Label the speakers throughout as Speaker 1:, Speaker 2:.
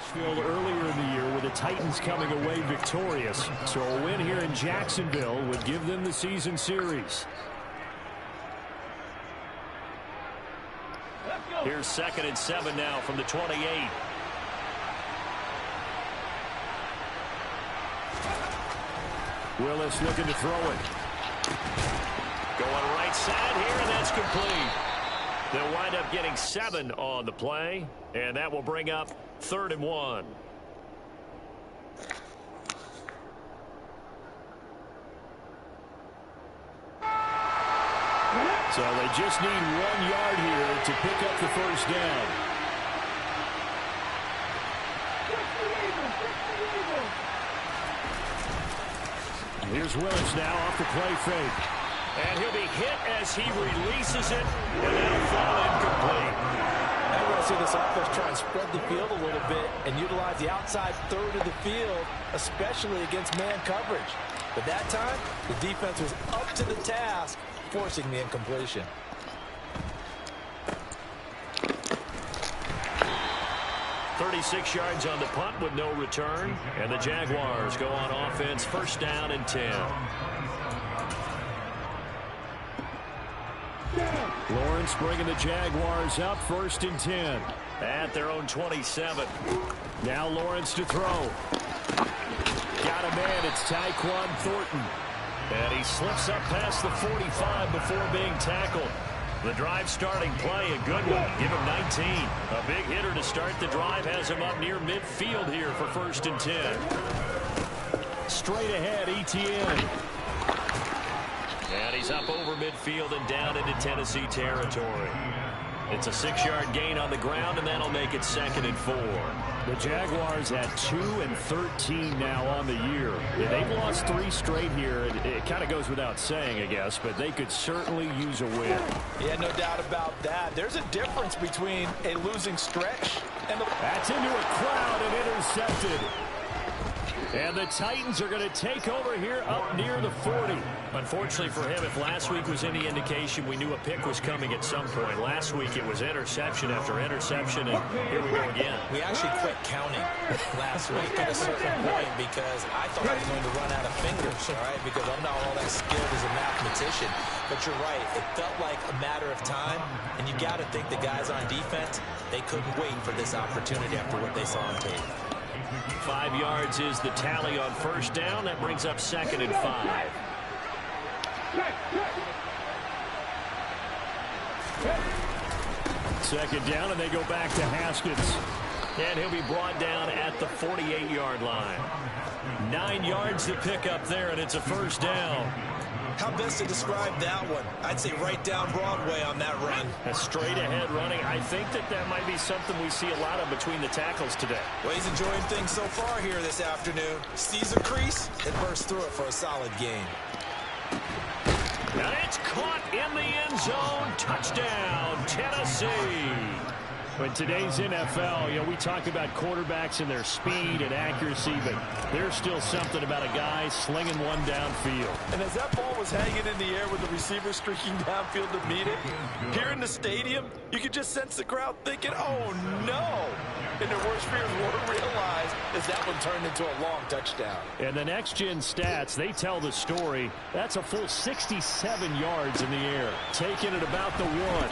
Speaker 1: Nashville earlier in the year with the Titans coming away victorious. So a win here in Jacksonville would give them the season series.
Speaker 2: Here's 2nd and 7 now from the 28.
Speaker 1: Willis looking to throw it.
Speaker 2: Going right side here, and that's complete. They'll wind up getting 7 on the play, and that will bring up 3rd and 1.
Speaker 1: So they just need 1 yard here to pick up the first down. Here's Willis now off the play fake.
Speaker 2: And he'll be hit as he releases it, and that'll fall incomplete.
Speaker 3: I'm going to see this offense try and spread the field a little bit and utilize the outside third of the field, especially against man coverage. But that time, the defense was up to the task, forcing the incompletion.
Speaker 2: "36 yards on the punt with no return, and the Jaguars go on offense, 1st down and 10.
Speaker 1: Lawrence bringing the Jaguars up, 1st and 10.
Speaker 2: At their own 27.
Speaker 1: Now Lawrence to throw. Got a man, it's Tyquan Thornton.
Speaker 2: And he slips up past the 45 before being tackled. The drive starting play, a good one. Give him 19. A big hitter to start the drive has him up near midfield here for 1st and 10.
Speaker 1: Straight ahead, ETN.
Speaker 2: And he's up over midfield and down into Tennessee territory. It's a 6-yard gain on the ground, and that'll make it 2nd and 4.
Speaker 1: The Jaguars at 2 and 13 now on the year. Yeah, they've lost 3 straight here. It kind of goes without saying, I guess, but they could certainly use a win.
Speaker 3: Yeah, no doubt about that. There's a difference between a losing stretch and the...
Speaker 1: That's into a crowd and intercepted. And the Titans are going to take over here up near the 40.
Speaker 2: Unfortunately for him, if last week was any indication, we knew a pick was coming at some point. Last week it was interception after interception, and here we go again.
Speaker 3: We actually quit counting last week at a certain point because I thought I was going to run out of fingers, all right, because I'm not all that skilled as a mathematician. But you're right, it felt like a matter of time, and you got to think the guys on defense, they couldn't wait for this opportunity after what they saw on tape.
Speaker 2: 5 yards is the tally on 1st down. That brings up 2nd and 5.
Speaker 1: Second down, and they go back to Haskins.
Speaker 2: And he'll be brought down at the 48-yard line. 9 yards to pick up there, and it's a 1st down.
Speaker 3: How best to describe that one? I'd say right down Broadway on that run.
Speaker 2: A straight-ahead running. I think that might be something we see a lot of between the tackles today.
Speaker 3: Well, he's enjoying things so far here this afternoon. Sees a crease and bursts through it for a solid gain.
Speaker 2: And it's caught in the end zone. Touchdown, Tennessee.
Speaker 1: In today's NFL, we talk about quarterbacks and their speed and accuracy, but there's still something about a guy slinging one downfield.
Speaker 3: And as that ball was hanging in the air with the receiver streaking downfield to meet it, here in the stadium, you could just sense the crowd thinking, oh, no. And their worst fears were realized as that one turned into a long touchdown.
Speaker 1: And the next-gen stats, they tell the story. That's a full 67 yards in the air, taking it about the 1.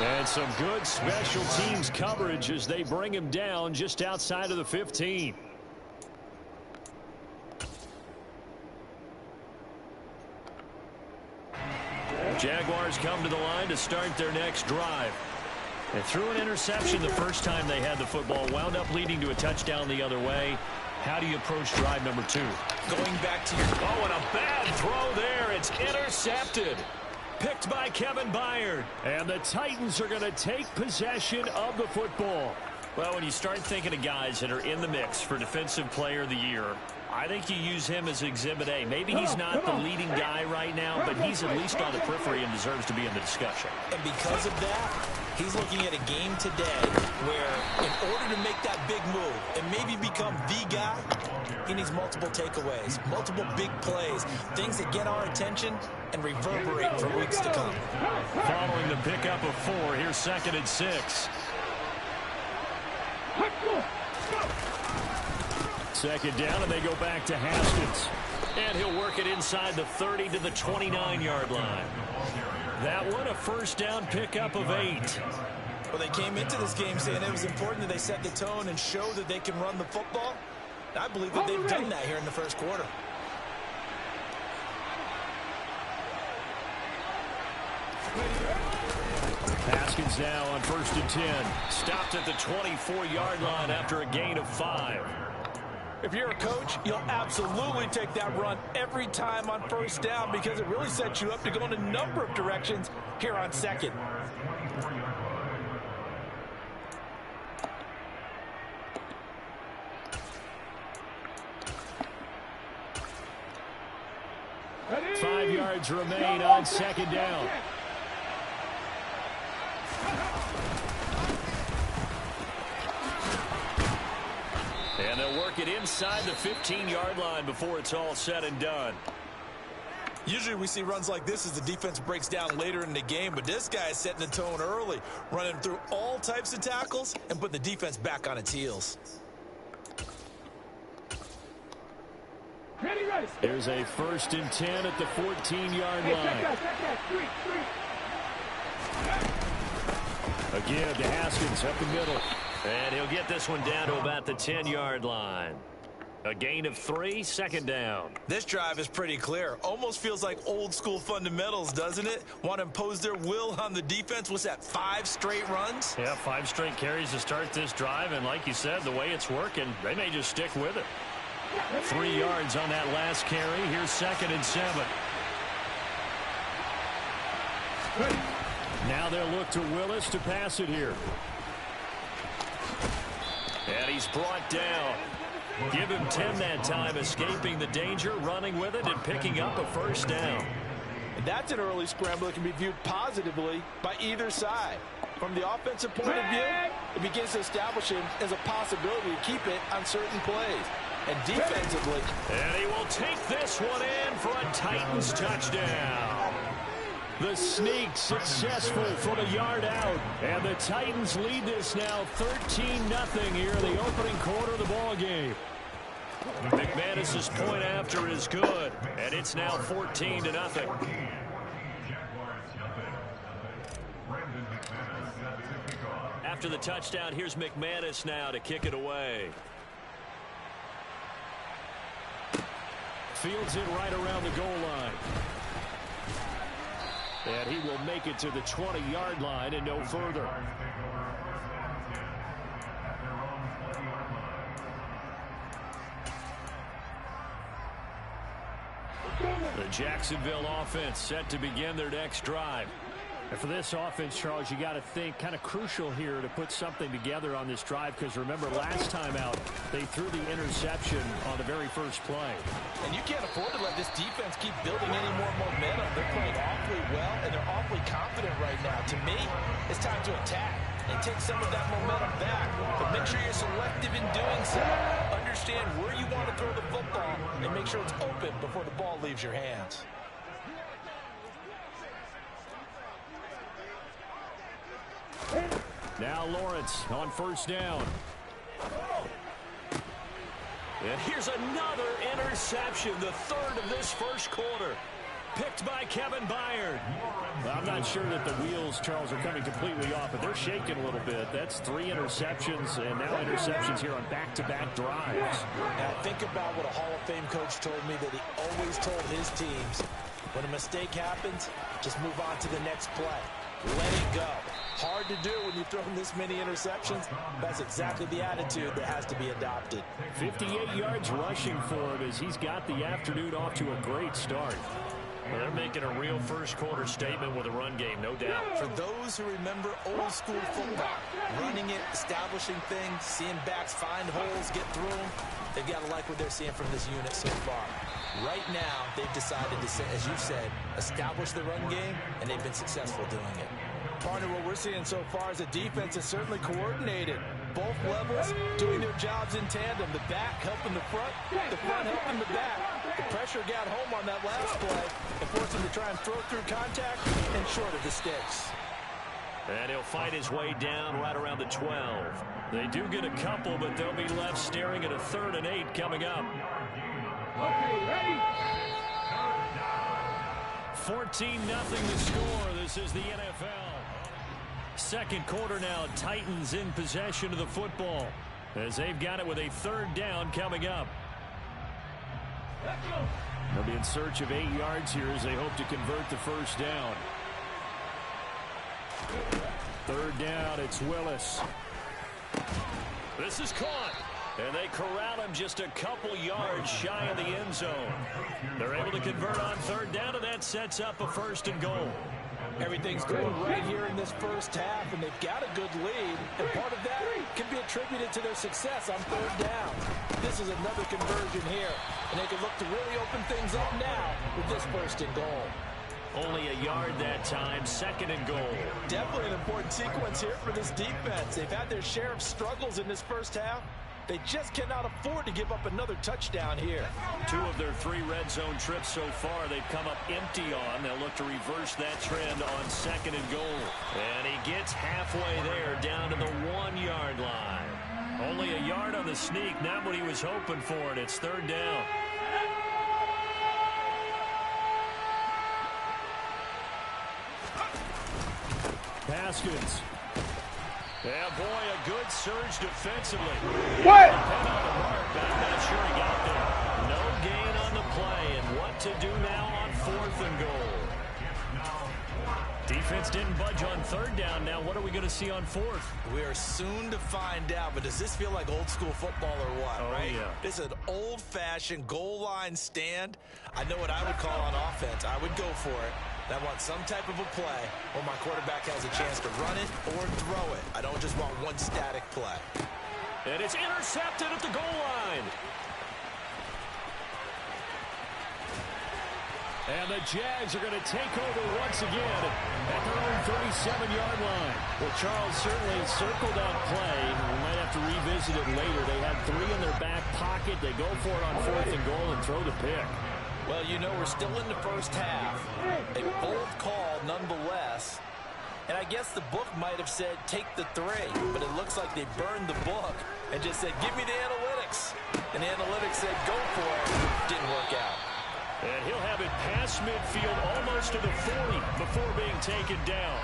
Speaker 1: And some good special teams coverage as they bring him down just outside of the 15.
Speaker 2: Jaguars come to the line to start their next drive. They threw an interception the first time they had the football, wound up leading to a touchdown the other way. How do you approach drive number 2?
Speaker 3: Going back to your...
Speaker 2: Oh, and a bad throw there. It's intercepted. Picked by Kevin Byard.
Speaker 1: And the Titans are going to take possession of the football.
Speaker 2: Well, when you start thinking of guys that are in the mix for Defensive Player of the Year, I think you use him as Exhibit A. Maybe he's not the leading guy right now, but he's at least on the periphery and deserves to be in the discussion.
Speaker 3: And because of that, he's looking at a game today where in order to make that big move and maybe become the guy, he needs multiple takeaways, multiple big plays, things that get our attention and reverberate for weeks to come.
Speaker 2: Following the pickup of 4, here's 2nd and 6.
Speaker 1: Second down, and they go back to Haskins.
Speaker 2: And he'll work it inside the 30 to the 29-yard line. That one, a first down pickup of 8.
Speaker 3: Well, they came into this game saying it was important that they set the tone and show that they can run the football. I believe that they've done that here in the first quarter.
Speaker 1: Haskins now on 1st and 10.
Speaker 2: Stopped at the 24-yard line after a gain of 5.
Speaker 3: If you're a coach, you'll absolutely take that run every time on first down because it really sets you up to go in a number of directions here on second.
Speaker 1: Ready? 5 yards remain on second down.
Speaker 2: And they'll work it inside the 15-yard line before it's all said and done.
Speaker 3: Usually we see runs like this as the defense breaks down later in the game, but this guy is setting the tone early, running through all types of tackles and putting the defense back on its heels.
Speaker 1: There's a 1st and 10 at the 14-yard line. Again to Haskins up the middle.
Speaker 2: And he'll get this one down to about the 10-yard line. A gain of 3, second down.
Speaker 3: This drive is pretty clear. Almost feels like old school fundamentals, doesn't it? Want to impose their will on the defense. What's that, 5 straight runs?
Speaker 2: Yeah, 5 straight carries to start this drive. And like you said, the way it's working, they may just stick with it.
Speaker 1: 3 yards on that last carry. Here's 2nd and 7. Now they'll look to Willis to pass it here.
Speaker 2: And he's brought down. Give him 10 that time, escaping the danger, running with it, and picking up a first down.
Speaker 3: And that's an early scramble that can be viewed positively by either side. From the offensive point of view, it begins to establish him as a possibility to keep it on certain plays. And defensively.
Speaker 2: And he will take this one in for a Titans touchdown.
Speaker 1: The sneak successful from a yard out. And the Titans lead this now 13-0 here in the opening quarter of the ball game.
Speaker 2: McManus's point after is good. And it's now 14-0. After the touchdown, here's McManus now to kick it away.
Speaker 1: Fields it right around the goal line. And he will make it to the 20-yard line and no further. The Jacksonville offense set to begin their next drive. And for this offense, Charles, you got to think kind of crucial here to put something together on this drive because remember last time out they threw the interception on the very first play.
Speaker 3: And you can't afford to let this defense keep building any more momentum. They're playing awfully well and they're awfully confident right now. To me, it's time to attack and take some of that momentum back. But make sure you're selective in doing so. Understand where you want to throw the football and make sure it's open before the ball leaves your hands.
Speaker 1: Now Lawrence on first down.
Speaker 2: And here's another interception, the third of this first quarter. Picked by Kevin Byard.
Speaker 1: Well, I'm not sure that the wheels, Charles, are coming completely off, but they're shaking a little bit. That's 3 interceptions, and now interceptions here on back-to-back drives.
Speaker 3: Now think about what a Hall of Fame coach told me that he always told his teams. When a mistake happens, just move on to the next play. Let it go. Hard to do when you've thrown this many interceptions. That's exactly the attitude that has to be adopted.
Speaker 1: 58 yards rushing for him as he's got the afternoon off to a great start.
Speaker 2: Well, they're making a real first quarter statement with a run game, no doubt.
Speaker 3: For those who remember old school football, running it, establishing things, seeing backs find holes, get through them, they've got to like what they're seeing from this unit so far. Right now, they've decided to, as you said, establish the run game, and they've been successful doing it. Partner, what we're seeing so far is the defense is certainly coordinated. Both levels doing their jobs in tandem. The back helping the front helping the back. The pressure got home on that last play and forced them to try and throw through contact and short of the sticks.
Speaker 2: And he'll fight his way down right around the 12. They do get a couple, but they'll be left staring at a 3rd and 8 coming up. 14-0 the score. This is the NFL. Second quarter now. Titans in possession of the football as they've got it with a 3rd down coming up. They'll be in search of 8 yards here as they hope to convert the first down. 3rd down, it's Willis. This is caught. And they corral him just a couple yards shy of the end zone. They're able to convert on 3rd down, and that sets up a 1st and goal.
Speaker 3: Everything's going right here in this first half, and they've got a good lead. And part of that can be attributed to their success on 3rd down. This is another conversion here, and they can look to really open things up now with this 1st and goal.
Speaker 2: Only a yard that time, 2nd and goal.
Speaker 3: Definitely an important sequence here for this defense. They've had their share of struggles in this first half. They just cannot afford to give up another touchdown here.
Speaker 2: 2 of their 3 red zone trips so far they've come up empty on. They'll look to reverse that trend on 2nd and goal. And he gets halfway there down to the 1-yard line. Only a yard on the sneak, not what he was hoping for, and it's 3rd down. Haskins. Yeah, boy, a good surge defensively.
Speaker 4: What?
Speaker 2: I'm not sure he got there. No gain on the play, and what to do now on 4th and goal. Defense didn't budge on 3rd down. Now what are we going to see on 4th?
Speaker 3: We are soon to find out, but does this feel like old school football or what, right?
Speaker 2: Yeah.
Speaker 3: This is an old-fashioned goal line stand. I know what I would call on offense. I would go for it. I want some type of a play where my quarterback has a chance to run it or throw it. I don't just want one static play.
Speaker 2: And it's intercepted at the goal line. And the Jags are going to take over once again at their own 37-yard line. Well, Charles certainly circled that play. We might have to revisit it later. They had 3 in their back pocket. They go for it on 4th and goal and throw the pick.
Speaker 3: Well, you know, we're still in the first half. A bold call nonetheless. And I guess the book might have said take the 3, but it looks like they burned the book and just said, give me the analytics. And the analytics said, go for it. Didn't work out.
Speaker 2: And he'll have it past midfield almost to the 40 before being taken down.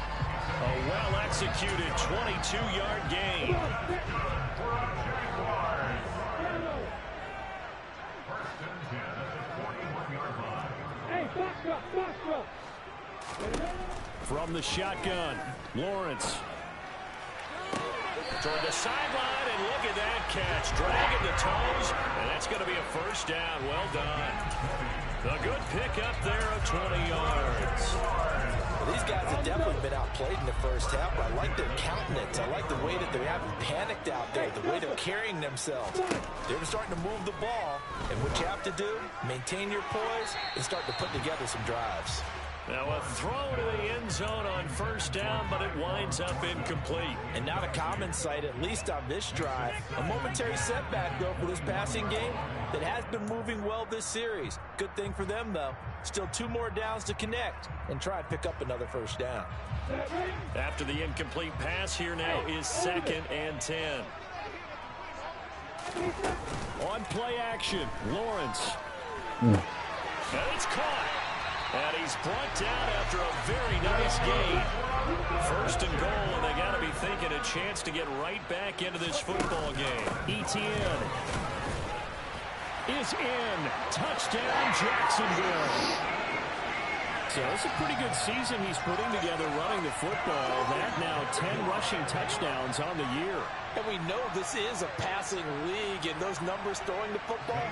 Speaker 2: A well-executed 22-yard gain. From the shotgun, Lawrence. Toward the sideline, and look at that catch. Dragging the toes, and that's going to be a 1st down. Well done. A good pick up there of 20 yards.
Speaker 3: Well, these guys have definitely been outplayed in the first half, but I like their countenance. I like the way that they haven't panicked out there, the way they're carrying themselves. They're starting to move the ball, and what you have to do, maintain your poise and start to put together some drives.
Speaker 2: Now a throw to the end zone on 1st down, but it winds up incomplete.
Speaker 3: And not a common sight, at least on this drive. A momentary setback, though, for this passing game that has been moving well this series. Good thing for them, though. Still 2 more downs to connect and try and pick up another 1st down.
Speaker 2: After the incomplete pass, here now is 2nd and 10. On play action, Lawrence. And it's caught. And he's brought down after a very nice gain. 1st and goal, and they got to be thinking a chance to get right back into this football game. Etienne is in. Touchdown, Jacksonville. So it's a pretty good season he's putting together running the football. That now 10 rushing touchdowns on the year.
Speaker 3: And we know this is a passing league, and those numbers throwing the football,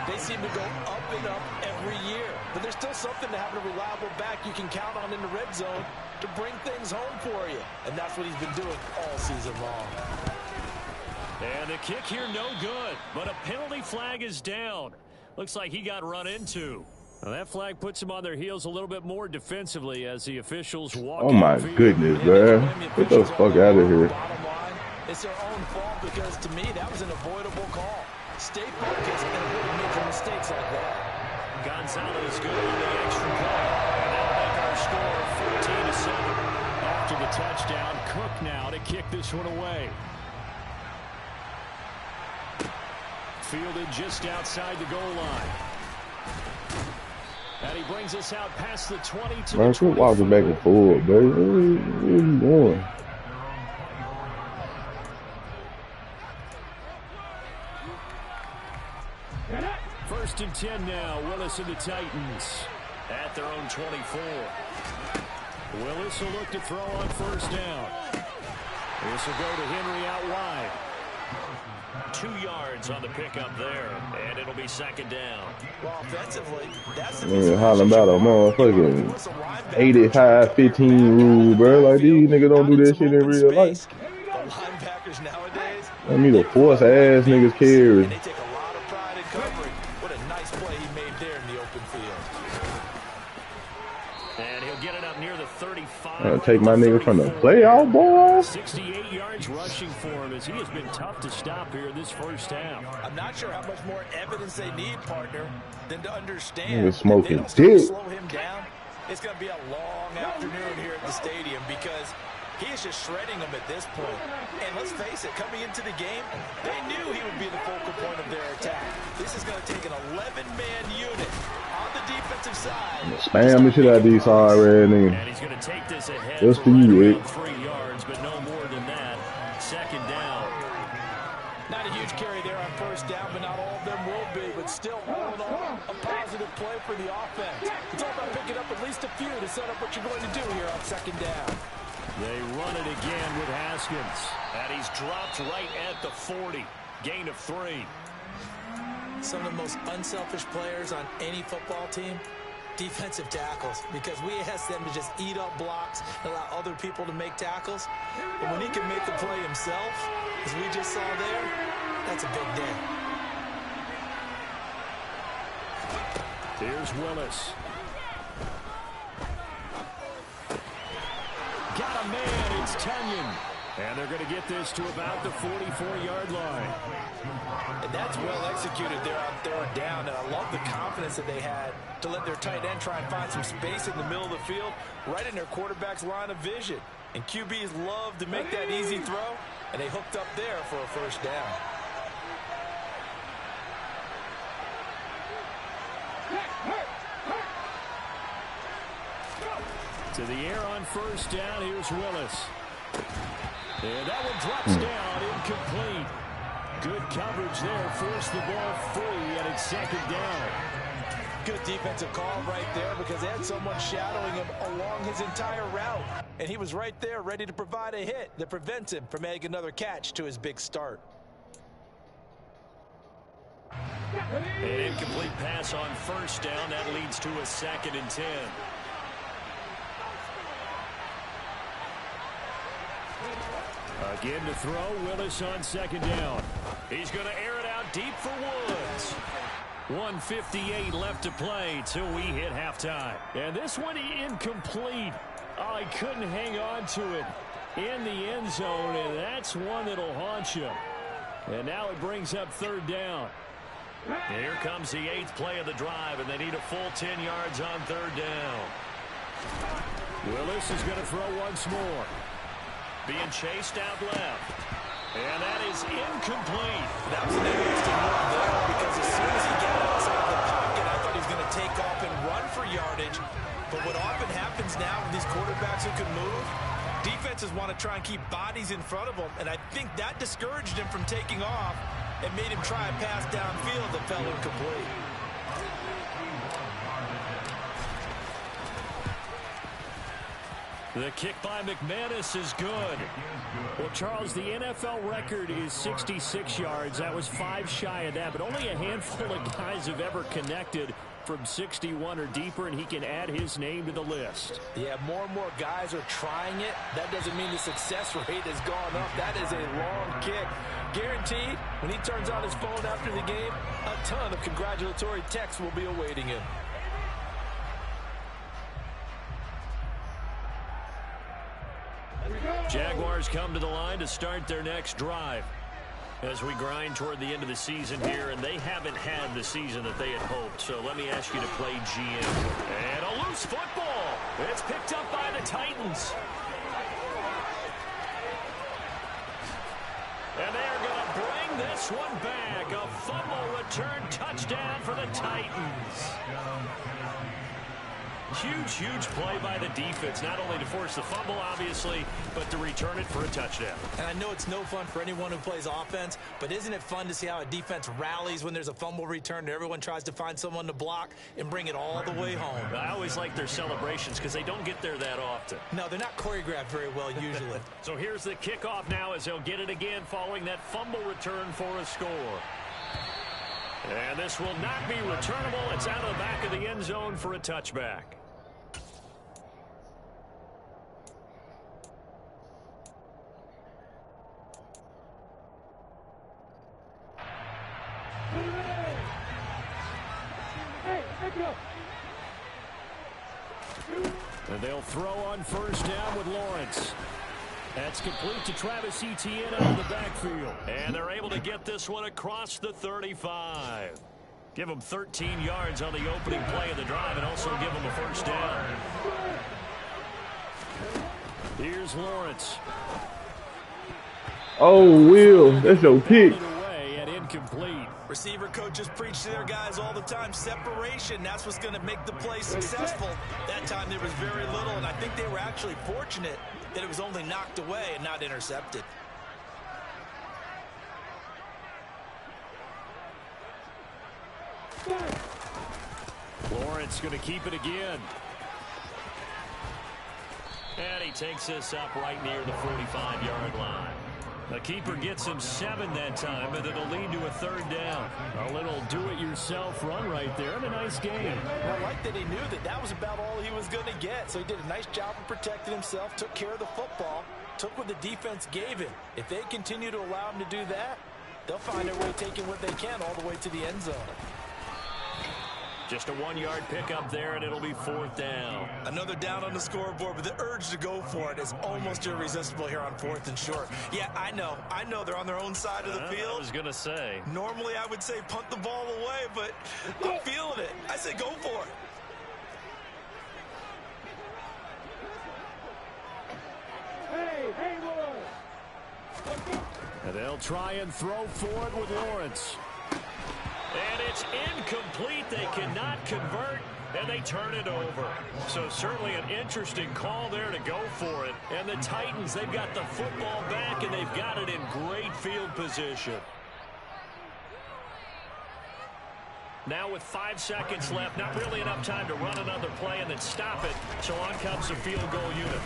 Speaker 3: they seem to go up and up every year. But there's still something to having a reliable back you can count on in the red zone to bring things home for you. And that's what he's been doing all season long.
Speaker 2: And the kick here no good, but a penalty flag is down. Looks like he got run into. Now that flag puts them on their heels a little bit more defensively as the officials walk.
Speaker 4: Oh my goodness, man. Get the fuck out of here.
Speaker 3: It's their own fault because, to me, that was an avoidable call. Stay focused and avoid making mistakes like that.
Speaker 2: Gonzalez good on the extra point. And that'll make our score 14-7.
Speaker 1: after the touchdown. Cook now to kick this one away. Fielded just outside the goal line. And he brings us out past the 20 to the 20.
Speaker 4: Walking back and forth, baby. Where are you going?
Speaker 1: First and 10 now. Willis and the Titans at their own 24. Willis will look to throw on first down. This will go to Henry out wide.
Speaker 2: 2 yards on the pickup there, and it'll be second down.
Speaker 3: Well, offensively, that's
Speaker 4: the hollering about a motherfucking 85-15 rule, bro. Like, these niggas don't do that shit in real life.
Speaker 3: The linebackers nowadays,
Speaker 4: I mean, the force ass niggas carry.
Speaker 3: and they take a lot of pride in covering. What a nice play he made there in the open field.
Speaker 2: And he'll get it up near the 35.
Speaker 4: I'll take my nigga from the playoff, boy.
Speaker 1: 68 yards rushing for him as he has been tough to stop here this first half.
Speaker 3: I'm not sure how much more evidence they need, partner, than to understand.
Speaker 4: Nigga smoking
Speaker 3: if they don't
Speaker 4: dick.
Speaker 3: slow him down, it's going to be a long afternoon here at the stadium because he is just shredding them at this point. And let's face it, coming into the game, they knew he would be the focal point of their attack. This is going to take an 11-man unit on the defensive side.
Speaker 4: Spam the shit out of these sorry ass niggas.
Speaker 1: And he's going to take this ahead
Speaker 4: Just
Speaker 1: for
Speaker 4: for you,
Speaker 1: right
Speaker 4: Rick.
Speaker 1: around 3 yards, but no more than that. Second down.
Speaker 3: Not a huge carry there on first down, but not all of them will be. But still, all in all, a positive play for the offense. It's all about picking up at least a few to set up what you're going to do here on second down.
Speaker 1: They run it again with Haskins.
Speaker 2: And he's dropped right at the 40. Gain of 3.
Speaker 3: Some of the most unselfish players on any football team, defensive tackles, because we ask them to just eat up blocks and allow other people to make tackles. And when he can make the play himself, as we just saw there, that's a big day.
Speaker 1: Here's Willis. Got a man, it's Tunyon. And they're going to get this to about the 44-yard line.
Speaker 3: And that's well executed there on third down. And I love the confidence that they had to let their tight end try and find some space in the middle of the field, right in their quarterback's line of vision. And QBs love to make that easy throw, and they hooked up there for a first down.
Speaker 1: To the air on first down, here's Willis. And that one drops down, incomplete. Good coverage there, forced the ball free, and it's second down.
Speaker 3: Good defensive call right there because they had someone shadowing him along his entire route. And he was right there ready to provide a hit that prevents him from adding another catch to his big start.
Speaker 2: An incomplete pass on first down. That leads to a 2nd and 10.
Speaker 1: Again to throw, Willis on second down.
Speaker 2: He's going to air it out deep for Woods.
Speaker 1: 1:58 left to play till we hit halftime. And this one incomplete. Oh, he couldn't hang on to it in the end zone, and that's one that'll haunt you. And now it brings up third down.
Speaker 2: And here comes the 8th play of the drive, and they need a full 10 yards on third down.
Speaker 1: Willis is going to throw once more.
Speaker 2: Being chased out left. And that is incomplete.
Speaker 3: That was an interesting move there because as soon as he got outside the pocket, I thought he was going to take off and run for yardage. But what often happens now with these quarterbacks who can move, defenses want to try and keep bodies in front of them. And I think that discouraged him from taking off and made him try a pass downfield that fell incomplete.
Speaker 1: The kick by McManus is good. Well, Charles, the NFL record is 66 yards. That was 5 shy of that, but only a handful of guys have ever connected from 61 or deeper, and he can add his name to the list.
Speaker 3: Yeah, more and more guys are trying it. That doesn't mean the success rate has gone up. That is a long kick. Guaranteed, when he turns on his phone after the game, a ton of congratulatory texts will be awaiting him.
Speaker 2: Jaguars come to the line to start their next drive as we grind toward the end of the season here, and they haven't had the season that they had hoped. So let me ask you to play GM. And a loose football. It's picked up by the Titans. And they're going to bring this one back. A fumble return touchdown for the Titans. Huge play by the defense, not only to force the fumble, obviously, but to return it for a touchdown.
Speaker 3: And I know it's no fun for anyone who plays offense, but isn't it fun to see how a defense rallies when there's a fumble return and everyone tries to find someone to block and bring it all the way home?
Speaker 2: I always like their celebrations because they don't get there that often.
Speaker 3: No, they're not choreographed very well usually.
Speaker 2: So here's the kickoff now as they'll get it again following that fumble return for a score. And this will not be returnable. It's out of the back of the end zone for a touchback. And they'll throw on first down with Lawrence. That's complete to Travis Etienne out of the backfield. And they're able to get this one across the 35. Give them 13 yards on the opening play of the drive and also give them a first down. Here's Lawrence.
Speaker 4: Oh, Will, that's your pick.
Speaker 2: Away and incomplete.
Speaker 3: Receiver coaches preach to their guys all the time. Separation, that's what's going to make the play successful. That time there was very little, and I think they were actually fortunate that it was only knocked away and not intercepted.
Speaker 2: Lawrence going to keep it again. And he takes this up right near the 45-yard line. The keeper gets him 7 that time, and it'll lead to a third down. A little do-it-yourself run right there, and a nice game.
Speaker 3: I like that he knew that that was about all he was going to get, so he did a nice job of protecting himself, took care of the football, took what the defense gave him. If they continue to allow him to do that, they'll find their way taking what they can all the way to the end zone.
Speaker 2: Just a 1-yard pickup there, and it'll be fourth down.
Speaker 3: Another down on the scoreboard, but the urge to go for it is almost irresistible here on 4th and short. Yeah, I know they're on their own side of the field.
Speaker 2: I was going to say.
Speaker 3: Normally, I would say punt the ball away, but I'm feeling it. I say go for it.
Speaker 2: And they'll try and throw for it with Lawrence. And it's incomplete. They cannot convert, and they turn it over. So certainly an interesting call there to go for it. And the Titans, they've got the football back, and they've got it in great field position. Now with 5 seconds left, not really enough time to run another play and then stop it. So on comes the field goal unit.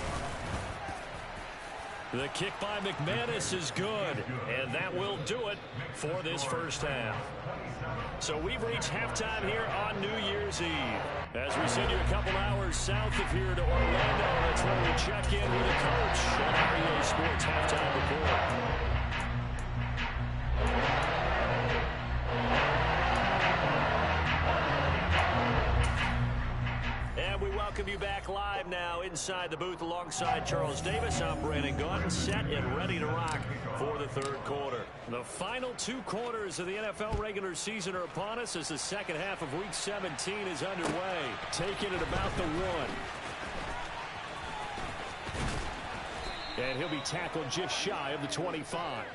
Speaker 2: The kick by McManus is good, and that will do it for this first half. So we've reached halftime here on New Year's Eve. As we send you a couple hours south of here to Orlando, that's where we check in with the coach on REA Sports Halftime Report. And we welcome you back live now inside the booth alongside Charles Davis. I'm Brandon Gaudin, set and ready to rock for the third quarter. The final 2 quarters of the NFL regular season are upon us as the second half of Week 17 is underway. Taking it about the 1. And he'll be tackled just shy of the 25.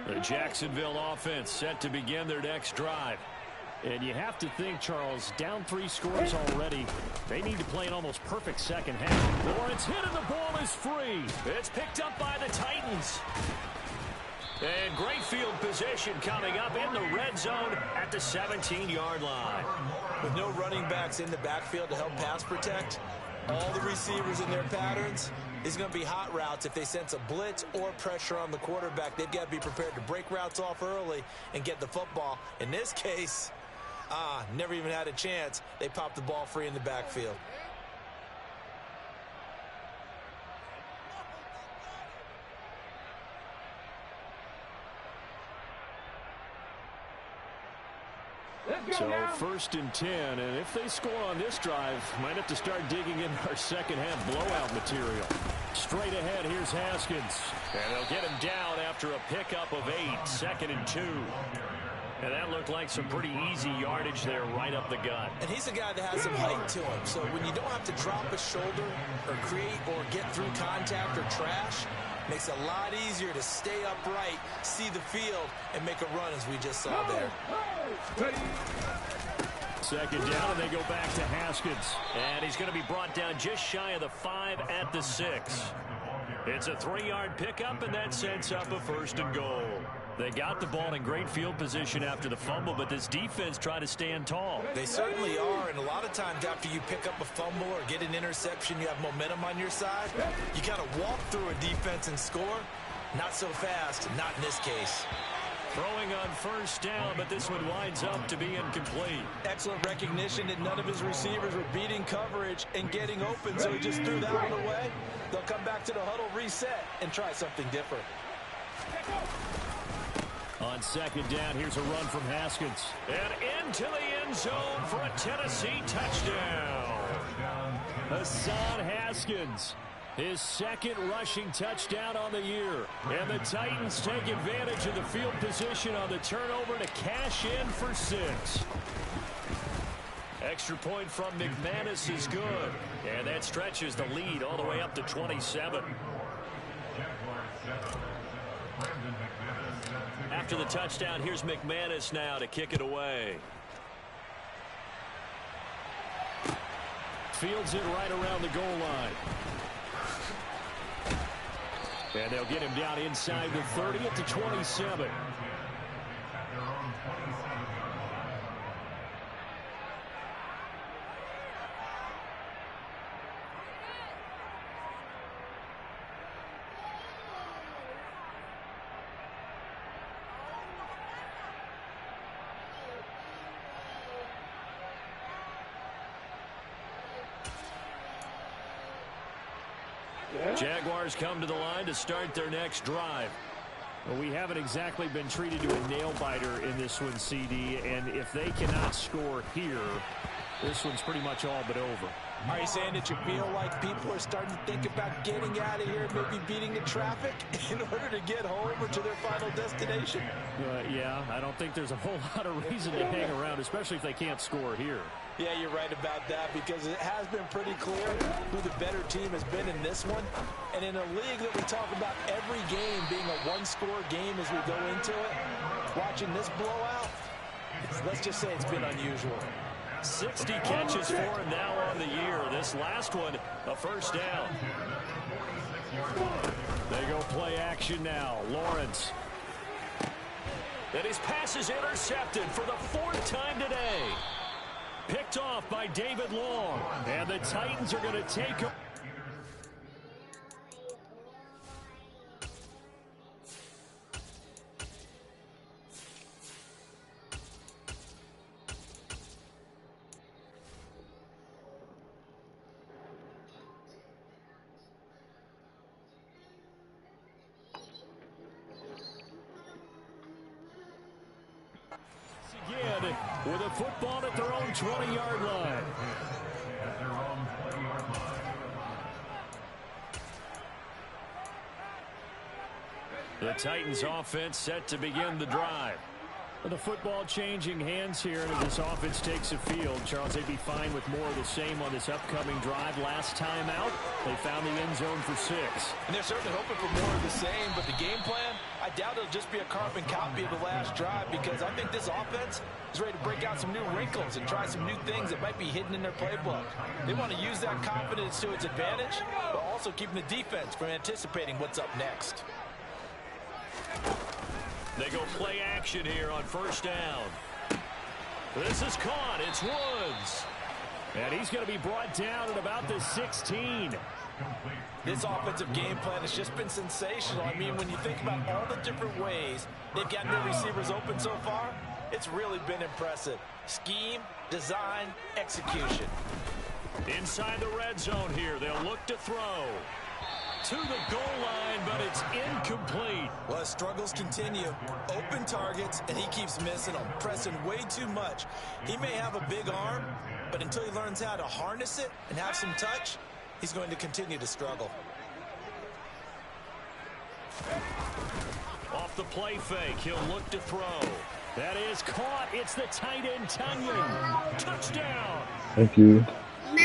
Speaker 2: The Jacksonville offense set to begin their next drive. And you have to think, Charles, down 3 scores already. They need to play an almost perfect second half. Lawrence hit and the ball is free. It's picked up by the Titans. And great field position coming up in the red zone at the 17-yard line.
Speaker 3: With no running backs in the backfield to help pass protect, all the receivers in their patterns, is going to be hot routes. If they sense a blitz or pressure on the quarterback, they've got to be prepared to break routes off early and get the football. In this case, never even had a chance. They popped the ball free in the backfield.
Speaker 2: So 1st and 10, and if they score on this drive, might have to start digging in our second half blowout material. Straight ahead, here's Haskins. And they'll get him down after a pickup of 8, 2nd and 2. And that looked like some pretty easy yardage there right up the gut.
Speaker 3: And he's a guy that has some height to him. So when you don't have to drop a shoulder or create or get through contact or trash, makes it a lot easier to stay upright, see the field, and make a run as we just saw there.
Speaker 1: Second down, and they go back to Haskins.
Speaker 2: And he's going to be brought down just shy of the 5 at the 6. It's a 3-yard pickup, and that sets up a 1st and goal. They got the ball in great field position after the fumble, but this defense tried to stand tall.
Speaker 3: They certainly are, and a lot of times after you pick up a fumble or get an interception, you have momentum on your side. You kind of walk through a defense and score. Not so fast, not in this case.
Speaker 2: Throwing on 1st down, but this one winds up to be incomplete.
Speaker 3: Excellent recognition that none of his receivers were beating coverage and getting open, so he just threw that one away. They'll come back to the huddle, reset, and try something different.
Speaker 1: On 2nd down, here's a run from Haskins.
Speaker 2: And into the end zone for a Tennessee touchdown.
Speaker 1: Hassan Haskins, his 2nd rushing touchdown on the year. And the Titans take advantage of the field position on the turnover to cash in for 6.
Speaker 2: Extra point from McManus is good. And that stretches the lead all the way up to 27. After the touchdown, here's McManus now to kick it away.
Speaker 1: Fields it right around the goal line. And they'll get him down inside the 30 at the 27.
Speaker 2: Jaguars come to the line to start their next drive.
Speaker 1: Well, we haven't exactly been treated to a nail-biter in this one, CD, and if they cannot score here, this one's pretty much all but over.
Speaker 3: Are you saying that you feel like people are starting to think about getting out of here, maybe beating the traffic in order to get home or to their final destination?
Speaker 1: Yeah, I don't think there's a whole lot of reason to hang around, especially if they can't score here.
Speaker 3: Yeah, you're right about that because it has been pretty clear who the better team has been in this one. And in a league that we talk about every game being a one-score game as we go into it, watching this blowout, let's just say it's been unusual.
Speaker 2: 60 catches for him now on the year. This last one, a 1st down.
Speaker 1: They go play action now. Lawrence.
Speaker 2: And his pass is intercepted for the 4th time today.
Speaker 1: Picked off by David Long. And the Titans are going to take him. Again, with a football at their own 20-yard line.
Speaker 2: The Titans offense set to begin the drive.
Speaker 1: The football changing hands here, and as this offense takes the field, Charles, they'd be fine with more of the same on this upcoming drive. Last time out, they found the end zone for 6.
Speaker 3: And they're certainly hoping for more of the same, but the game plan, I doubt it'll just be a carbon copy of the last drive because I think this offense is ready to break out some new wrinkles and try some new things that might be hidden in their playbook. They want to use that confidence to its advantage, but also keeping the defense from anticipating what's up next.
Speaker 2: They go play action here on 1st down. This is caught. It's Woods.
Speaker 1: And he's going to be brought down at about the 16.
Speaker 3: This offensive game plan has just been sensational. I mean, when you think about all the different ways they've gotten their receivers open so far, it's really been impressive. Scheme, design, execution.
Speaker 2: Inside the red zone here, they'll look to throw. To the goal line, but it's incomplete.
Speaker 3: Well, his struggles continue. Open targets, and he keeps missing them, pressing way too much. He may have a big arm, but until he learns how to harness it and have some touch, he's going to continue to struggle.
Speaker 2: Off the play fake, he'll look to throw.
Speaker 1: That is caught. It's the tight end, Tunyon. Touchdown.
Speaker 4: Thank you.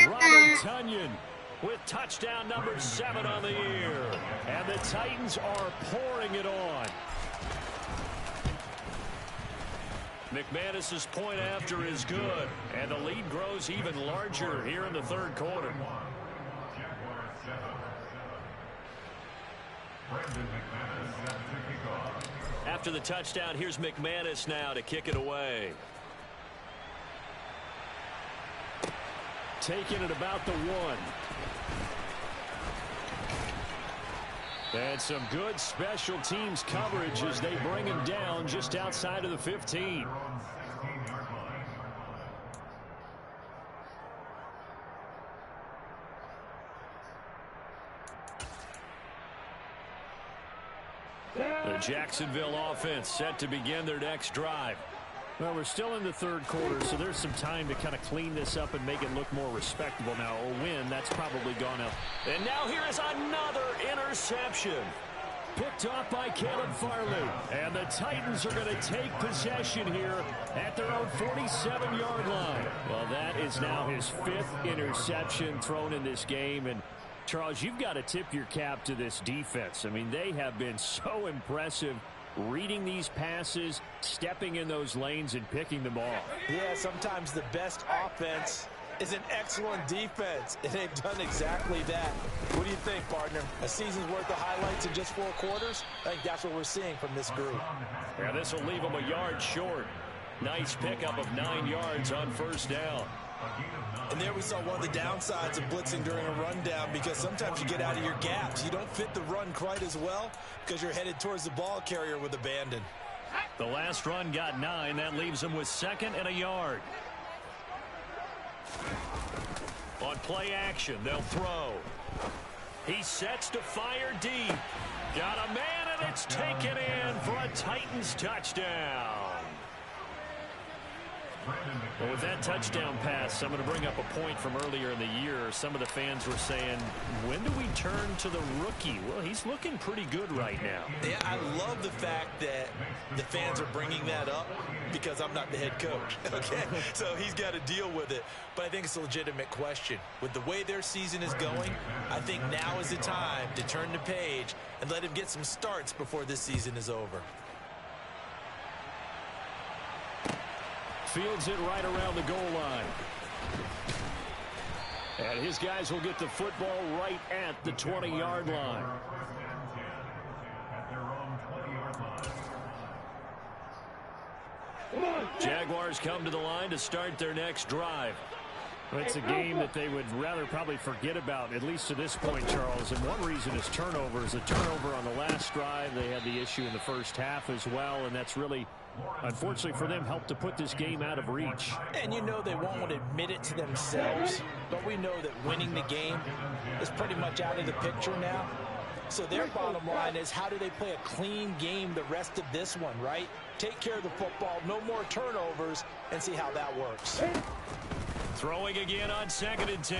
Speaker 1: Robert Tunyon with touchdown number 7 on the year. And the Titans are pouring it on. McManus's point after is good. And the lead grows even larger here in the third quarter. After the touchdown, here's McManus now to kick it away. Taking it about the 1. And some good special teams coverage as they bring him down just outside of the 15. The Jacksonville offense set to begin their next drive. Well, we're still in the third quarter, so there's some time to kind of clean this up and make it look more respectable. Now, a win, that's probably gone up. And now here is another interception. Picked off by Caleb Farley. And the Titans are going to take possession here at their own 47-yard line. Well, that is now his 5th interception thrown in this game. And Charles, you've got to tip your cap to this defense. I mean, they have been so impressive reading these passes, stepping in those lanes, and picking them off.
Speaker 3: Yeah, sometimes the best offense is an excellent defense, and they've done exactly that. What do you think, partner? A season's worth of highlights in just 4 quarters? I think that's what we're seeing from this group.
Speaker 1: Yeah, this will leave them a yard short. Nice pickup of 9 yards on first down.
Speaker 3: And there we saw one of the downsides of blitzing during a rundown, because sometimes you get out of your gaps. You don't fit the run quite as well because you're headed towards the ball carrier with abandon.
Speaker 1: The last run got 9. That leaves them with 2nd and a yard. On play action, they'll throw. He sets to fire deep. Got a man, and it's taken in for a Titans touchdown. Well, with that touchdown pass, I'm going to bring up a point from earlier in the year. Some of the fans were saying, when do we turn to the rookie? Well, he's looking pretty good right now.
Speaker 3: Yeah, I love the fact that the fans are bringing that up because I'm not the head coach, okay? So he's got to deal with it. But I think it's a legitimate question. With the way their season is going, I think now is the time to turn the page and let him get some starts before this season is over.
Speaker 1: Fields it right around the goal line. And his guys will get the football right at the 20-yard line. Jaguars come to the line to start their next drive. It's a game that they would rather probably forget about, at least to this point, Charles. And one reason is turnovers. A turnover on the last drive. They had the issue in the first half as well, and that's really, unfortunately for them, helped to put this game out of reach.
Speaker 3: And you know they won't admit it to themselves, but we know that winning the game is pretty much out of the picture now. So their bottom line is, how do they play a clean game the rest of this one, right? Take care of the football, no more turnovers, and see how that works.
Speaker 1: Throwing again on 2nd and 10.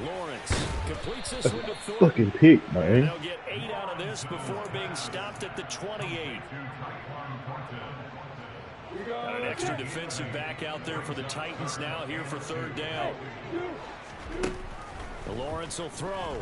Speaker 1: Lawrence completes this one to Thornton.
Speaker 4: Fucking pick, man.
Speaker 1: They'll get 8 out of this before being stopped at the 28. Got an extra defensive back out there for the Titans now here for 3rd down. Lawrence will throw.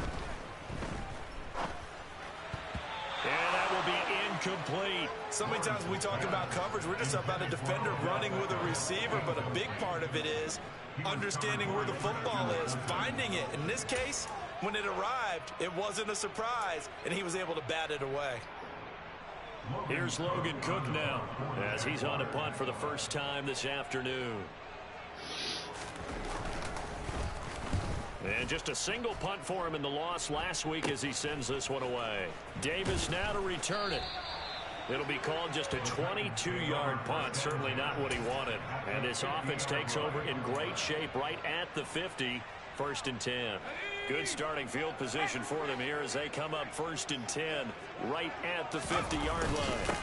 Speaker 1: And that will be incomplete.
Speaker 3: So many times when we talk about coverage, we're just about a defender running with a receiver, but a big part of it is understanding where the football is, finding it. In this case, when it arrived, it wasn't a surprise, and he was able to bat it away.
Speaker 1: Here's Logan Cook now as he's on a punt for the first time this afternoon. And just a single punt for him in the loss last week as he sends this one away. Davis now to return it. It'll be called just a 22-yard punt. Certainly not what he wanted. And this offense takes over in great shape right at the 50. 1st and 10. Good starting field position for them here as they come up 1st and 10 right at the 50-yard line.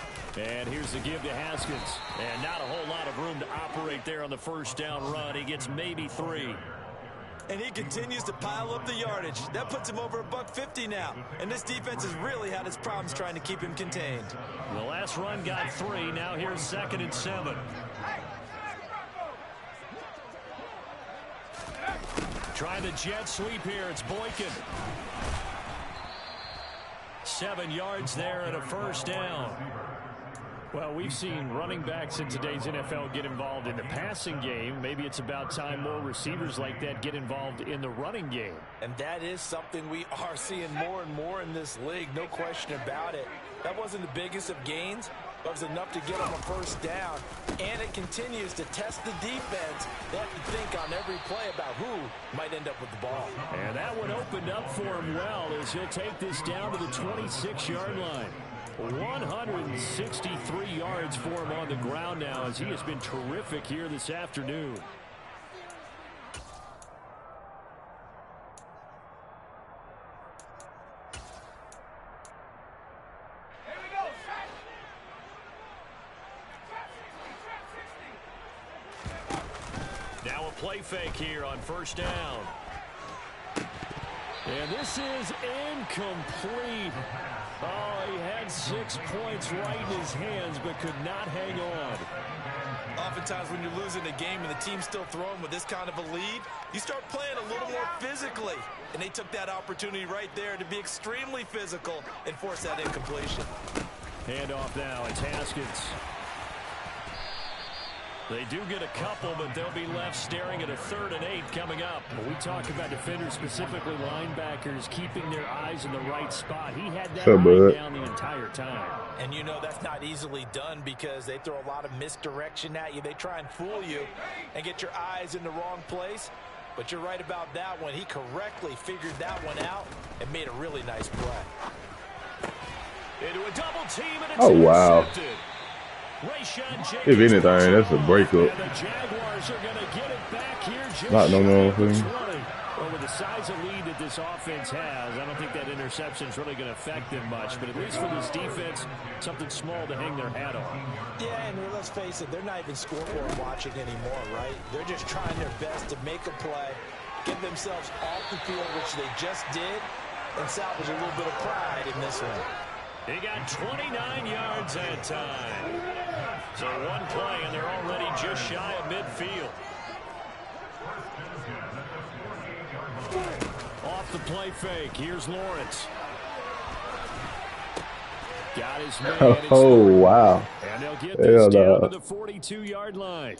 Speaker 1: And here's the give to Haskins. And not a whole lot of room to operate there on the first down run. He gets maybe 3.
Speaker 3: and he continues to pile up the yardage. That puts him over $150 now, and this defense has really had its problems trying to keep him contained.
Speaker 2: The last run got 3. Now here's 2nd and 7. Trying the jet sweep here. It's Boykin. 7 yards there and a first down.
Speaker 1: Well, we've seen running backs in today's NFL get involved in the passing game. Maybe it's about time more receivers like that get involved in the running game.
Speaker 3: And that is something we are seeing more and more in this league, no question about it. That wasn't the biggest of gains, but it was enough to get them a first down. And it continues to test the defense. They have to think on every play about who might end up with the ball.
Speaker 1: And that one opened up for him well as he'll take this down to the 26-yard line. 163 yards for him on the ground now as he has been terrific here this afternoon.
Speaker 2: Now a play fake here on first down.
Speaker 1: And this is incomplete. Oh, he had 6 points right in his hands, but could not hang on.
Speaker 3: Oftentimes when you're losing a game and the team's still throwing with this kind of a lead, you start playing a little more physically. And they took that opportunity right there to be extremely physical and force that incompletion.
Speaker 1: Handoff now. It's Haskins.
Speaker 2: They do get a couple, but they'll be left staring at a 3rd and 8 coming up.
Speaker 1: When we talk about defenders, specifically linebackers, keeping their eyes in the right spot. He had that eye down the entire time.
Speaker 3: And you know that's not easily done because they throw a lot of misdirection at you. They try and fool you and get your eyes in the wrong place. But you're right about that one. He correctly figured that one out and made a really nice play.
Speaker 2: Into a double team and it's
Speaker 4: oh, wow.
Speaker 2: intercepted.
Speaker 4: If anything, that's a breakup.
Speaker 1: And the Jaguars are going to get it back here just
Speaker 4: Not no more thing.
Speaker 1: Well, with the size of lead that this offense has, I don't think that interception is really going to affect them much. But at least for this defense, something small to hang their hat on.
Speaker 3: Yeah, and let's face it, they're not even scoreboard watching anymore, right? They're just trying their best to make a play, get themselves off the field, which they just did, and salvage a little bit of pride in this one.
Speaker 2: He got 29 yards that time. So one play, and they're already just shy of midfield.
Speaker 1: Off the play fake. Here's Lawrence. Got his man.
Speaker 4: Oh, wow.
Speaker 1: And they'll get this down to the 42-yard line.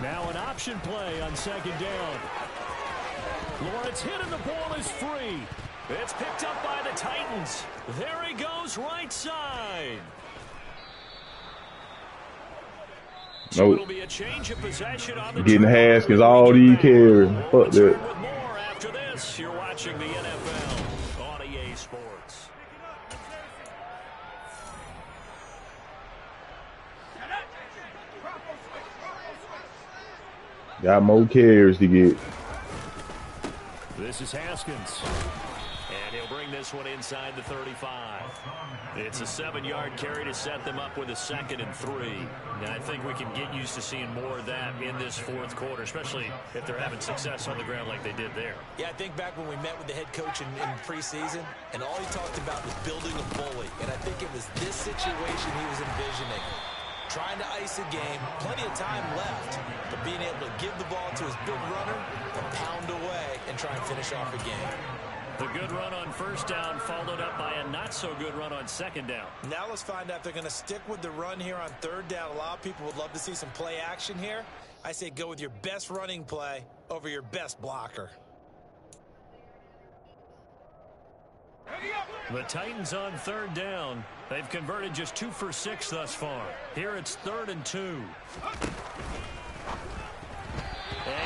Speaker 1: Now an option play on 2nd down. Lawrence hit and the ball is free.
Speaker 2: It's picked up by the Titans. There he goes right side. So
Speaker 4: nope.
Speaker 2: It'll be a change of possession on the
Speaker 4: Getting Haskins all these carries. Fuck that.
Speaker 2: With more after this, you're watching the NFL on EA Sports.
Speaker 4: Got more carries to get.
Speaker 1: This is Haskins.
Speaker 2: And he'll bring this one inside the 35. It's a 7-yard carry to set them up with a 2nd and 3. And I think we can get used to seeing more of that in this 4th quarter, especially if they're having success on the ground like they did there.
Speaker 3: Yeah, I think back when we met with the head coach in preseason, and all he talked about was building a bully. And I think it was this situation he was envisioning. Trying to ice a game, plenty of time left, but being able to give the ball to his big runner and pound away and try and finish off a game.
Speaker 2: The good run on first down followed up by a not-so-good run on 2nd down.
Speaker 3: Now let's find out if they're going to stick with the run here on 3rd down. A lot of people would love to see some play action here. I say go with your best running play over your best blocker.
Speaker 2: The Titans on 3rd down. They've converted just 2 for 6 thus far. Here it's 3rd and 2.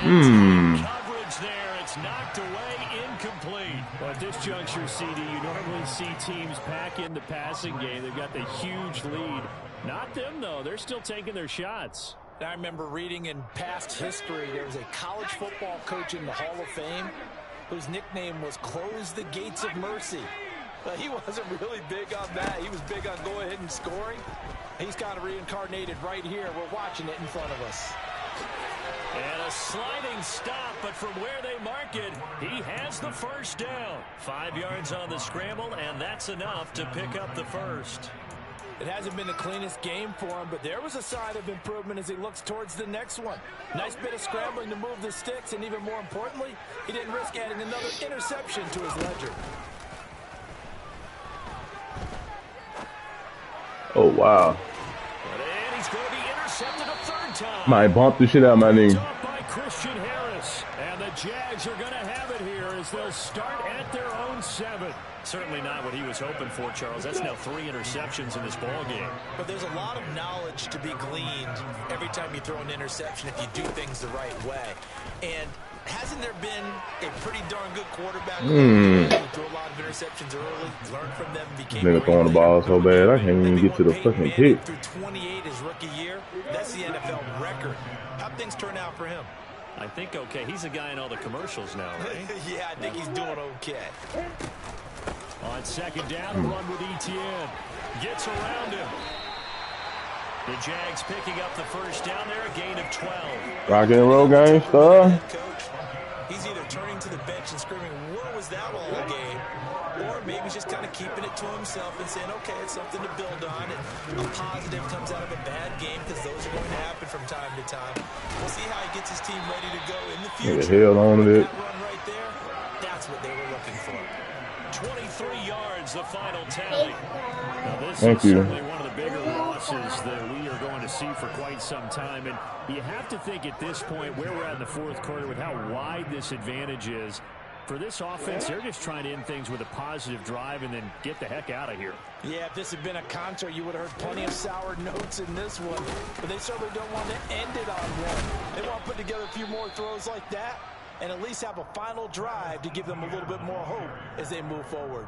Speaker 2: And coverage there. It's knocked away, incomplete.
Speaker 1: Well, at this juncture, CD, you normally see teams pack in the passing game. They've got the huge lead. Not them, though. They're still taking their shots.
Speaker 3: I remember reading in past history, there was a college football coach in the Hall of Fame whose nickname was Close the Gates of Mercy. But he wasn't really big on that. He was big on go ahead and scoring. He's kind of reincarnated right here. We're watching it in front of us.
Speaker 2: And a sliding stop, but from where they mark it, he has the first down. 5 yards on the scramble, and that's enough to pick up the first.
Speaker 3: It hasn't been the cleanest game for him, but there was a sign of improvement as he looks towards the next one. Nice bit of scrambling to move the sticks, and even more importantly, he didn't risk adding another interception to his ledger.
Speaker 4: Oh, wow.
Speaker 2: And he's going to be intercepted a third time.
Speaker 4: Might bump the shit out of my knee.
Speaker 1: By Christian Harris. And the Jags are going to have it here as they'll start at their own 7.
Speaker 2: Certainly not what he was hoping for, Charles. That's now 3 interceptions in this ball game.
Speaker 3: But there's a lot of knowledge to be gleaned every time you throw an interception if you do things the right way. And hasn't there been a pretty darn good quarterback who threw a lot of interceptions early, learned from them, became
Speaker 4: Nigga throwing the ball so bad, I can't even get to the fucking pick.
Speaker 3: Through 28 his rookie year, that's the NFL record. How'd things turn out for him?
Speaker 2: I think okay. He's a guy in all the commercials now, right?
Speaker 3: Yeah, I think he's doing okay.
Speaker 1: On second down, a run with Etienne. Gets around him. The Jags picking up the first down there, a gain of 12.
Speaker 4: Rock and roll game, sir.
Speaker 3: He's either turning to the bench and screaming, what was that all game? Or maybe he's just kind of keeping it to himself and saying, okay, it's something to build on. And a positive comes out of a bad game because those are going to happen from time to time. We'll see how he gets his team ready to go in the future.
Speaker 4: Hell on it.
Speaker 3: That run right there, that's what they were looking for.
Speaker 2: 23 yards, the final tally.
Speaker 1: Now this
Speaker 4: Thank
Speaker 1: is
Speaker 4: you.
Speaker 1: certainly one of the bigger losses that we are going to see for quite some time. And you have to think at this point where we're at in the fourth quarter with how wide this advantage is. For this offense, they're just trying to end things with a positive drive and then get the heck out of here.
Speaker 3: Yeah, if this had been a concert, you would have heard plenty of sour notes in this one. But they certainly don't want to end it on one. They want to put together a few more throws like that and at least have a final drive to give them a little bit more hope as they move forward.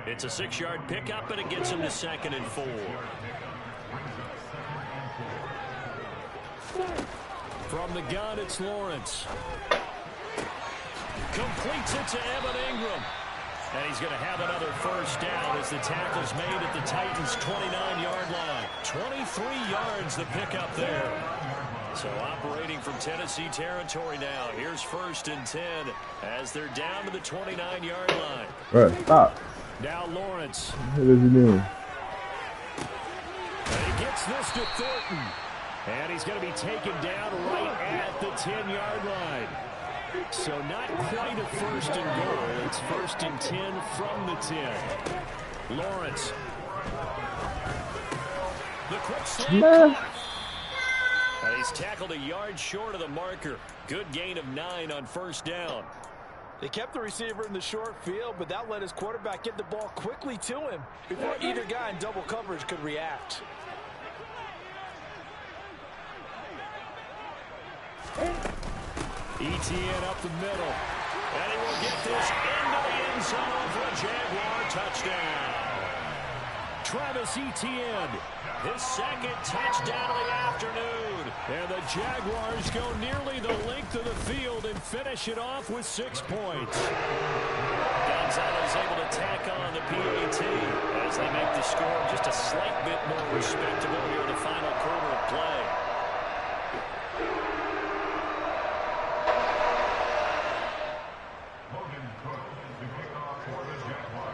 Speaker 2: It's a 6-yard pickup, and it gets them to 2nd and 4.
Speaker 1: From the gun, it's Lawrence.
Speaker 2: Completes it to Evan Ingram. And he's going to have another first down as the tackle's made at the Titans' 29-yard line. 23 yards the pickup there. So operating from Tennessee territory now. Here's 1st and 10 as they're down to the 29-yard line.
Speaker 4: Right, stop.
Speaker 1: Now Lawrence.
Speaker 4: What is he doing?
Speaker 1: And he gets this to Thornton. And he's going to be taken down right at the 10-yard line. So not quite a 1st and goal. It's 1st and 10 from the 10. Lawrence. The quick slant. And he's tackled a yard short of the marker. Good gain of 9 on 1st down.
Speaker 3: They kept the receiver in the short field, but that let his quarterback get the ball quickly to him before either guy in double coverage could react.
Speaker 1: Etienne up the middle.
Speaker 2: And he will get this into the end zone for a Jaguar touchdown.
Speaker 1: Travis Etienne.
Speaker 2: His 2nd touchdown of the afternoon.
Speaker 1: And the Jaguars go nearly the length of the field and finish it off with 6 points.
Speaker 2: Gonzalez able to tack on the PAT as they make the score just a slight bit more respectable here in the final quarter of play.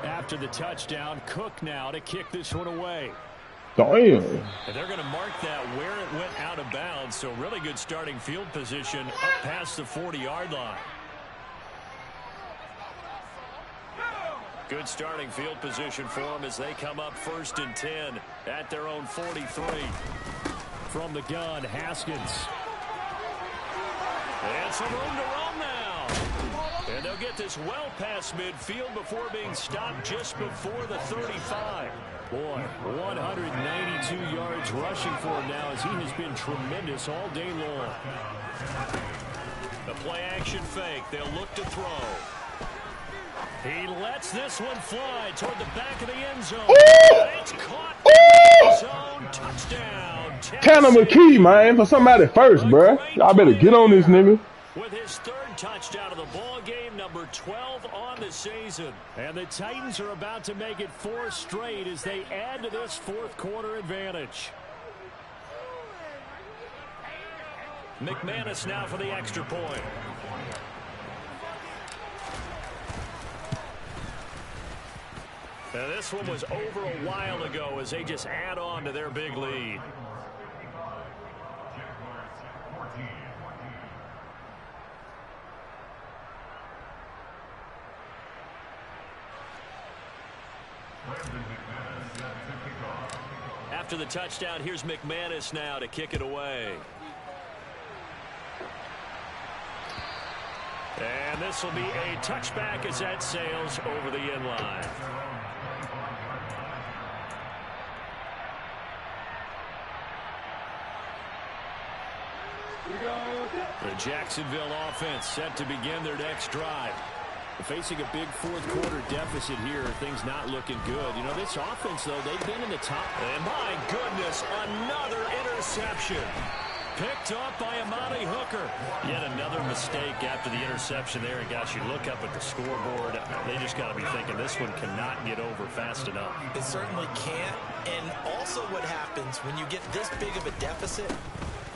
Speaker 1: After the touchdown, Cook now to kick this one away.
Speaker 4: Damn.
Speaker 2: And they're going to mark that where it went out of bounds, so really good starting field position up past the 40-yard line. Good starting field position for them as they come up 1st and 10 at their own 43.
Speaker 1: From the gun, Haskins.
Speaker 2: And some room to run now. And they'll get this well past midfield before being stopped just before the 35.
Speaker 1: Boy, 192 yards rushing for him now as he has been tremendous all day long.
Speaker 2: The play action fake. They'll look to throw. He lets this one fly toward the back of the end zone. It's caught in the end zone. Touchdown.
Speaker 4: Tanner McKee, man, for somebody first, bruh. Y'all better get on this nigga.
Speaker 2: With his 3rd touchdown of the ball game, number 12 on the season.
Speaker 1: And the Titans are about to make it 4 straight as they add to this fourth quarter advantage.
Speaker 2: McManus now for the extra point. Now this one was over a while ago as they just add on to their big lead. After the touchdown, here's McManus now to kick it away. And this will be a touchback as that sails over the end line. The Jacksonville offense set to begin their next drive.
Speaker 1: Facing a big fourth quarter deficit here, things not looking good. You know, this offense, though, they've been in the top.
Speaker 2: And my goodness, another interception. Picked up by Amani Hooker. Yet another mistake after the interception there. And gosh, you look up at the scoreboard, they just got to be thinking this one cannot get over fast enough.
Speaker 3: It certainly can't. And also what happens when you get this big of a deficit,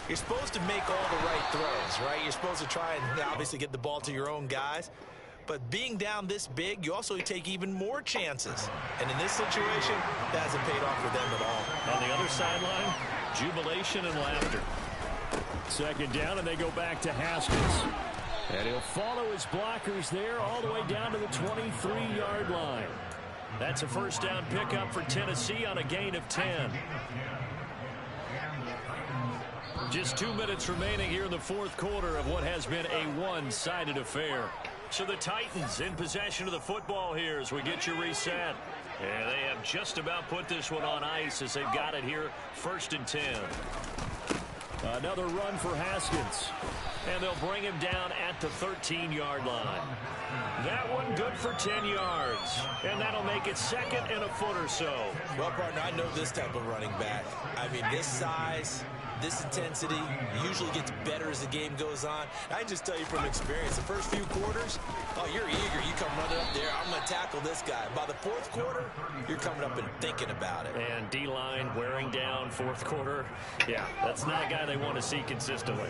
Speaker 3: you're supposed to make all the right throws, right? You're supposed to try and obviously get the ball to your own guys. But being down this big, you also take even more chances. And in this situation, that hasn't paid off for them at all.
Speaker 2: On the other sideline, jubilation and laughter.
Speaker 1: Second down, and they go back to Haskins. And he'll follow his blockers there all the way down to the 23-yard line.
Speaker 2: That's a first down pickup for Tennessee on a gain of 10. Just 2 minutes remaining here in the fourth quarter of what has been a one-sided affair. So the Titans in possession of the football here as we get you reset. And they have just about put this one on ice as they've got it here, 1st and 10.
Speaker 1: Another run for Haskins.
Speaker 2: And they'll bring him down at the 13-yard line. That one good for 10 yards. And that'll make it 2nd and a foot or so.
Speaker 3: Well, partner, I know this type of running back. I mean, this size, this intensity usually gets better as the game goes on. I can just tell you from experience, the first few quarters, oh, you're eager. You come running up there, I'm going to tackle this guy. By the fourth quarter, you're coming up and thinking about it.
Speaker 2: And D-line wearing down fourth quarter. Yeah, that's not a guy they want to see consistently.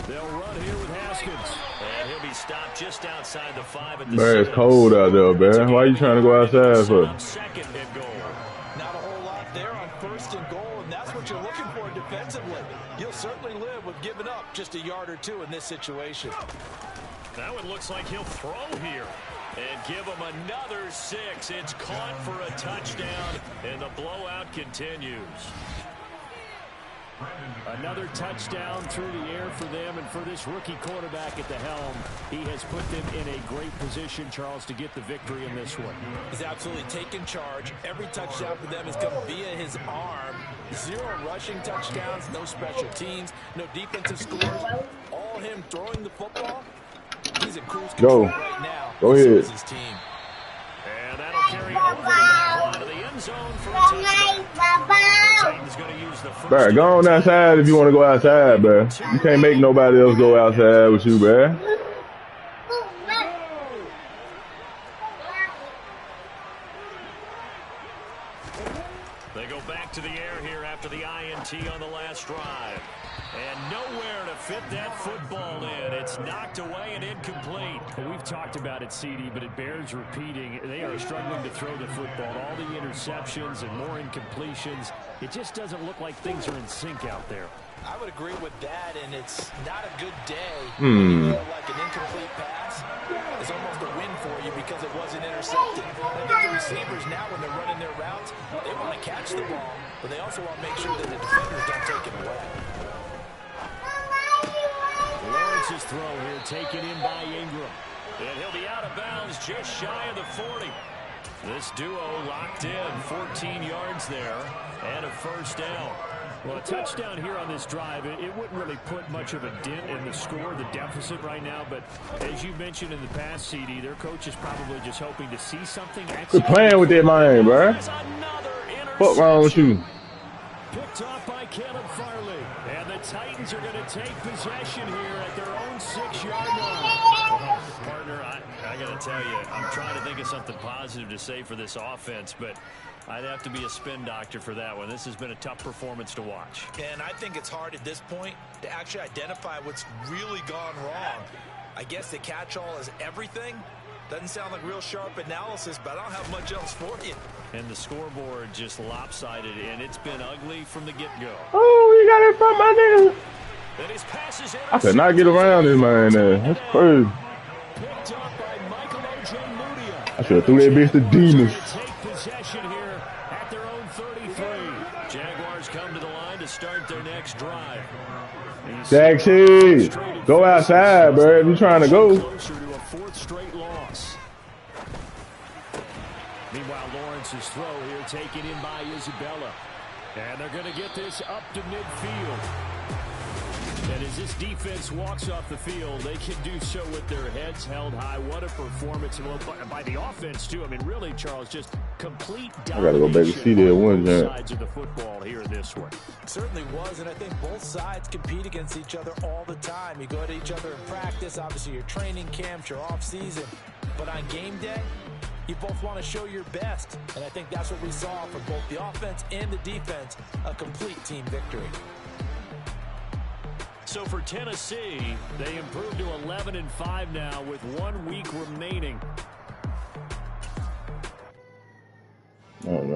Speaker 1: They'll run here with Haskins.
Speaker 2: And he'll be stopped just outside the 5 at the
Speaker 4: Man, it's cold out there, man. Why are you trying to go outside for?
Speaker 2: 2nd and goal.
Speaker 3: Not a whole lot there on 1st and goal, and that's what you're looking for defensively. You'll certainly live with giving up just a yard or two in this situation.
Speaker 2: That one looks like he'll throw here. And give him another 6. It's caught for a touchdown, and the blowout continues.
Speaker 1: Another touchdown through the air for them, and for this rookie quarterback at the helm, he has put them in a great position, Charles, to get the victory in this one.
Speaker 3: He's absolutely taken charge. Every touchdown for them has come via his arm. 0 rushing touchdowns, no special teams, no defensive scores. All him throwing the football. He's in cruise control right now.
Speaker 4: Go ahead.
Speaker 3: His team.
Speaker 2: And that'll carry over the back line of the end zone for a touchdown. The Titans going to use the first.
Speaker 4: Bro, go on outside if you want to go outside, bro. You can't make nobody else go outside with you, bro.
Speaker 2: They go back to the air here after the INT on the last drive. And nowhere to fit that football in. It's knocked away and incomplete.
Speaker 1: Well, we've talked about it, CD, but it bears repeating. They are struggling to throw the football. All the interceptions and more incompletions. It just doesn't look like things are in sync out there.
Speaker 3: I would agree with that, and it's not a good day. When you feel like an incomplete pass is almost a win for you because it wasn't intercepted. I think the receivers now, when they're running their routes, they want to catch the ball, but they also want to make sure that the defenders don't take it away.
Speaker 1: Lawrence's throw here taken in by Ingram.
Speaker 2: And he'll be out of bounds just shy of the 40. This duo locked in, 14 yards there, and a first down.
Speaker 1: Well, a touchdown here on this drive, it wouldn't really put much of a dent in the score, the deficit right now. But as you mentioned in the past, CD, their coach is probably just hoping to see something.
Speaker 4: Quit playing with that mind, bro. What's wrong with you?
Speaker 1: Picked off by Caleb Farley. And the Titans are going to take possession here at their own 6-yard line.
Speaker 2: Partner, I got to tell you, I'm trying to think of something positive to say for this offense, but I'd have to be a spin doctor for that one. This has been a tough performance to watch.
Speaker 3: And I think it's hard at this point to actually identify what's really gone wrong. I guess the catch-all is everything. Doesn't sound like real sharp analysis, but I don't have much else for you.
Speaker 2: And the scoreboard just lopsided, and it's been ugly from the get-go.
Speaker 4: Oh, you got it from my nigga. I could not get around this man there. That's crazy.
Speaker 1: Picked up by Michael O.J. Mudia.
Speaker 4: I should have threw that bitch to Demas.
Speaker 1: Take possession here at their own 33.
Speaker 2: Jaguars come to the line to start their next drive.
Speaker 4: Jackson, go outside, bro, if you're trying to go.
Speaker 1: Closer to a 4th straight loss. Meanwhile, Lawrence's throw here taken in by Isabella. And they're going to get this up to midfield. And as this defense walks off the field, they can do so with their heads held high. What a performance by the offense, too. I mean, really, Charles, just complete domination.
Speaker 4: I got to go back and see that one, Jack.
Speaker 1: Sides of the football here in this one.
Speaker 3: It certainly was, and I think both sides compete against each other all the time. You go to each other in practice, obviously your training camps, your off-season. But on game day, you both want to show your best. And I think that's what we saw from both the offense and the defense, a complete team victory.
Speaker 1: So for Tennessee, they improved to 11-5 now with 1 week remaining.
Speaker 4: Oh, no.